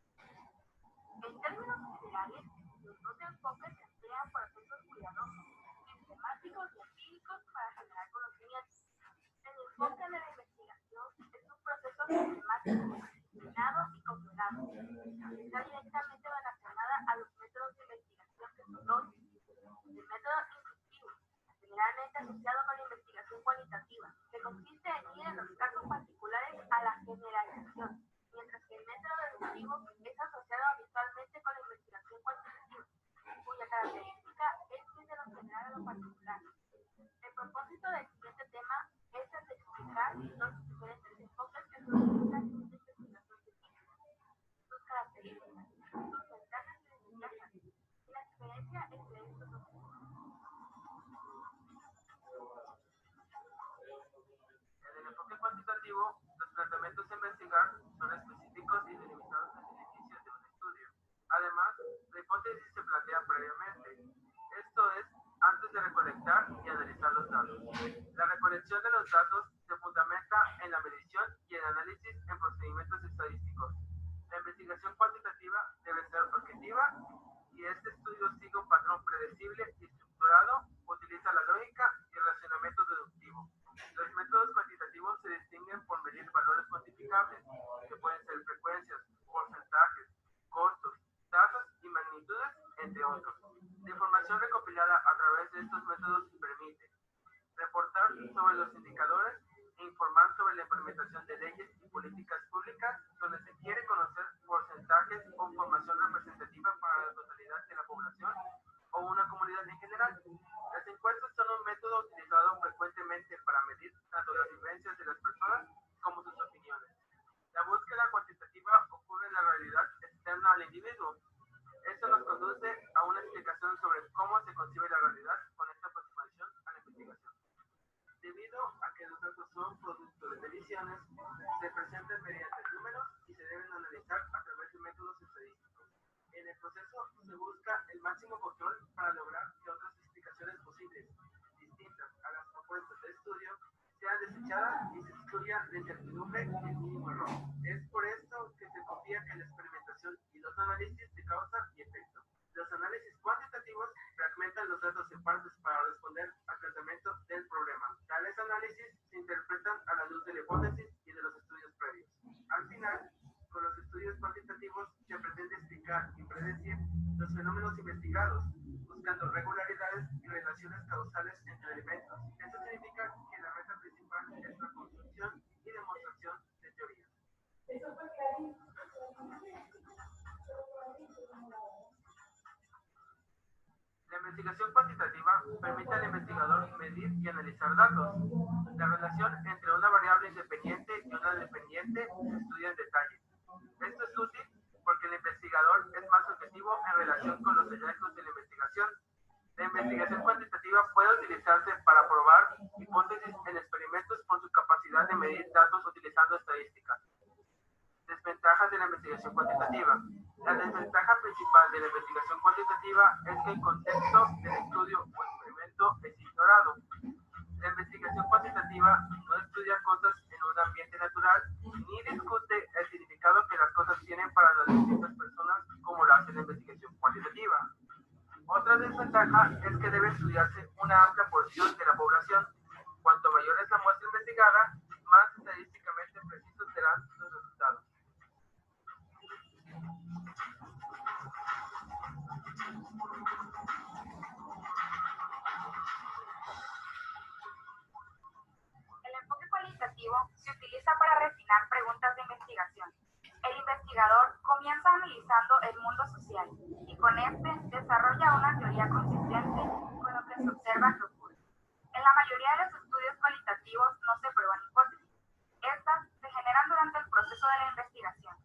En términos generales, los dos enfoques se emplean procesos cuidadosos, sistemáticos y empíricos para generar conocimiento. El enfoque de la investigación es un proceso sistemático, disciplinado y controlado. Está directamente relacionada a los métodos de investigación que son dos: el método inductivo, generalmente asociado con la investigación cualitativa, que consiste en ir en los casos particulares a la generalización, mientras que el método deductivo es asociado habitualmente con la investigación cuantitativa, cuya característica es ir de lo general a lo particular. El propósito del siguiente tema es el de explicar los diferentes enfoques que se utilizan en esta investigación científica, sus características, sus ventajas y desventajas, y la diferencia entre estos dos enfoques. En el enfoque cuantitativo, los planteamientos a investigar son específicos y delimitados desde el inicio de un estudio. Además, la hipótesis se plantea previamente, esto es, antes de recolectar y analizar los datos. La recolección de los datos se fundamenta en la medición y el análisis en procedimientos estadísticos. La investigación cuantitativa debe ser objetiva, y este estudio sigue un patrón predecible y estructurado, utiliza la lógica y el razonamiento deductivo. Los métodos cuantitativos se distinguen por medir valores cuantificables, que pueden ser frecuencias, porcentajes, costos, tasas y magnitudes, entre otros. La información recopilada a través de estos métodos permite reportar sobre los indicadores e informar sobre la implementación de leyes y políticas públicas donde se quiere conocer porcentajes o formación representativa para la totalidad de la población o una comunidad en general. Las encuestas son un método utilizado frecuentemente para medir tanto las vivencias de las personas como sus opiniones. La búsqueda cuantitativa ocurre en la realidad externa al individuo. Esto nos conduce a una explicación sobre cómo se concibe la realidad con esta aproximación a la investigación. Debido a que los datos desechada y se estudia la incertidumbre y el mínimo error. Es por esto que se confía que la experimentación y los análisis de causa y efecto. Los análisis cuantitativos fragmentan los datos en partes para responder al tratamiento del problema. Tales análisis se interpretan a la luz de la hipótesis y de los estudios previos. Al final, con los estudios cuantitativos se pretende explicar y predecir los fenómenos investigados, buscando regularidades y relaciones causales entre elementos. Esto significa que la meta principal es la construcción y demostración de teorías. La investigación cuantitativa permite al investigador medir y analizar datos. La relación entre una variable independiente y una dependiente se estudia en detalle. Esto es útil porque el investigador es más objetivo en relación con los hallazgos de la investigación. La investigación cuantitativa puede utilizarse para probar hipótesis en experimentos por su capacidad de medir datos utilizando estadística. Desventajas de la investigación cuantitativa. La desventaja principal de la investigación cuantitativa es que el contexto del estudio o experimento es ignorado. La investigación cuantitativa no estudia cosas en un ambiente natural ni discute el significado que las cosas tienen para las distintas personas como lo hace la investigación cualitativa. Otra desventaja es que debe estudiarse una amplia porción de la población. Cuanto mayor es la muestra investigada, más estadísticamente precisos serán los resultados. El enfoque cualitativo se utiliza para refinar preguntas de investigación. El investigador comienza analizando el mundo social y con este desarrolla una teoría consistente con lo que se observa que ocurre. En la mayoría de los estudios cualitativos no se prueban hipótesis. Estas se generan durante el proceso de la investigación.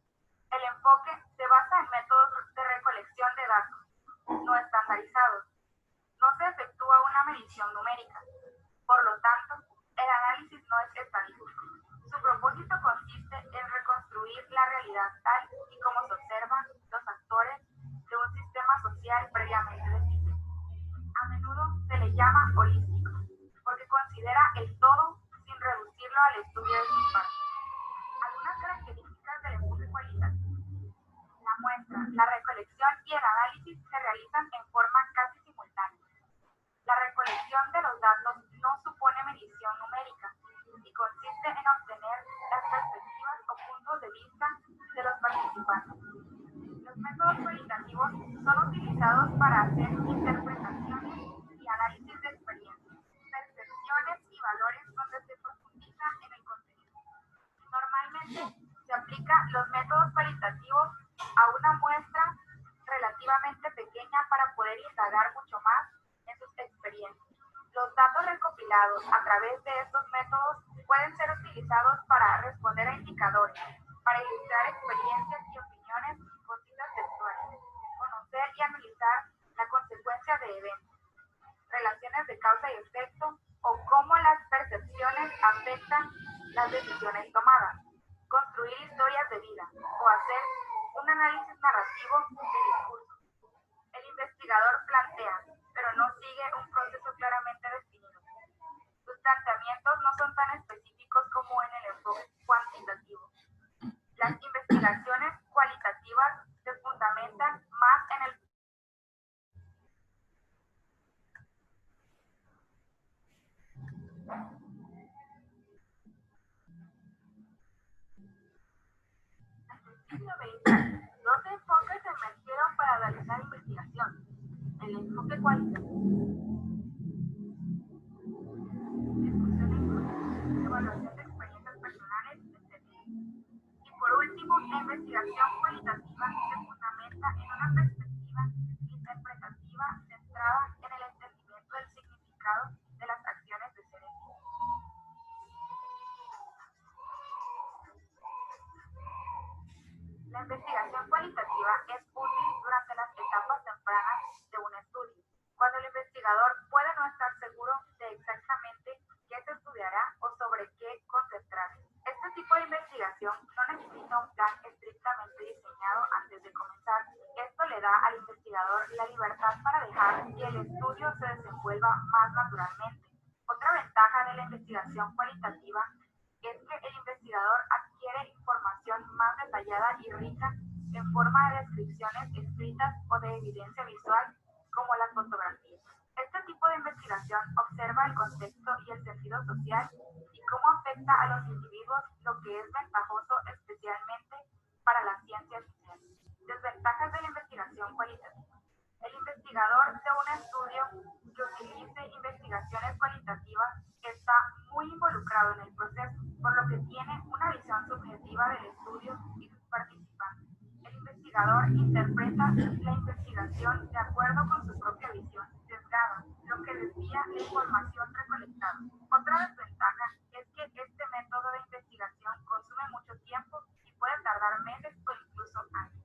El enfoque se basa en métodos de recolección de datos no estandarizados. No se efectúa una medición numérica. Por lo tanto, el análisis no es estadístico. Su propósito consiste en reconstruir la realidad tal y como se observan los actores de un sistema social previamente definido. A menudo se le llama holístico, porque considera el todo sin reducirlo al estudio de sus partes. Algunas características del enfoque cualitativo. La muestra, la recolección y el análisis se realizan en forma casi simultánea. La recolección de los datos no supone medición numérica y consiste en obtener las perspectivas o puntos de vista de los participantes. Los métodos cualitativos son utilizados para hacer interpretaciones y análisis de experiencias, percepciones y valores donde se profundiza en el contenido. Normalmente se aplican los métodos cualitativos a una muestra relativamente pequeña para poder indagar mucho más en sus experiencias. Los datos recopilados a través de estos métodos pueden ser utilizados para responder a indicadores, para ilustrar experiencias y opiniones con citas textuales, conocer y analizar la consecuencia de eventos, relaciones de causa y efecto o cómo las percepciones afectan las decisiones tomadas, construir historias de vida o hacer un análisis narrativo de discurso. El investigador plantea, pero no sigue un proceso claramente definido. Sus planteamientos no son tan específicos como en el enfoque cuantitativo. Las investigaciones cualitativas se fundamentan más en el siglo XX, dos enfoques emergieron para realizar investigación. El enfoque cualitativo, evaluación de experiencias personales, etc. Y por último, la investigación cualitativa se fundamenta en una perspectiva interpretativa centrada en el entendimiento del significado de las acciones de seres vivos. La investigación cualitativa es útil durante las etapas tempranas de un estudio, cuando el investigador puede no estar seguro de exactamente qué se estudiará o sobre qué concentrarse. Este tipo de investigación no necesita un plan estrictamente diseñado antes de comenzar. Esto le da al investigador la libertad para dejar que el estudio se desenvuelva más naturalmente. Otra ventaja ventaja de la investigación cualitativa es que el investigador adquiere información más detallada y rica en forma de descripciones escritas o de evidencia visual, como las fotografías. Este tipo de investigación observa el contexto y el sentido social y cómo afecta a los individuos, lo que es ventajoso especialmente para las ciencias sociales. Desventajas de la investigación cualitativa. El investigador de un estudio que utilice investigaciones cualitativas está muy involucrado en el proceso, por lo que tiene una visión subjetiva del estudio y sus participantes. El investigador interpreta la investigación de acuerdo con su propia visión, sesgada, lo que desvía la información recolectada. Otra desventaja es que este método de investigación consume mucho tiempo y puede tardar meses o incluso años.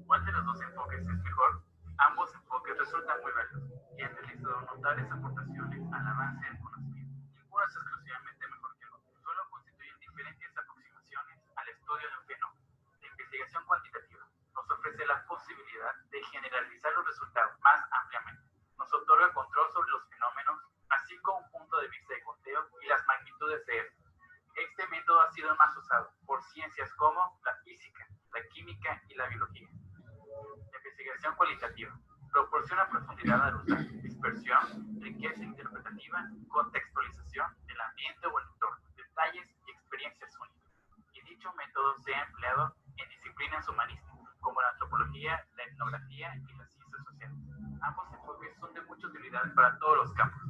¿Cuál de los dos enfoques es mejor? Ambos enfoques resultan muy válidos y han realizado notables aportaciones al avance del conocimiento. Ninguno es exclusivamente mejor que el otro, solo constituyen diferentes aproximaciones al estudio de un fenómeno. La investigación cuantitativa nos ofrece la posibilidad de generalizar los resultados más ampliamente. Nos otorga control sobre los fenómenos, así como un punto de vista de conteo y las magnitudes de estos. Este método ha sido más usado por ciencias como la física, la química y la biología. La investigación cualitativa proporciona profundidad al usar, dispersión, riqueza interpretativa, contextualización del ambiente o el entorno, detalles y experiencias únicas. Y dicho método se ha empleado en disciplinas humanísticas como la antropología, la etnografía y las ciencias sociales. Ambos enfoques son de mucha utilidad para todos los campos,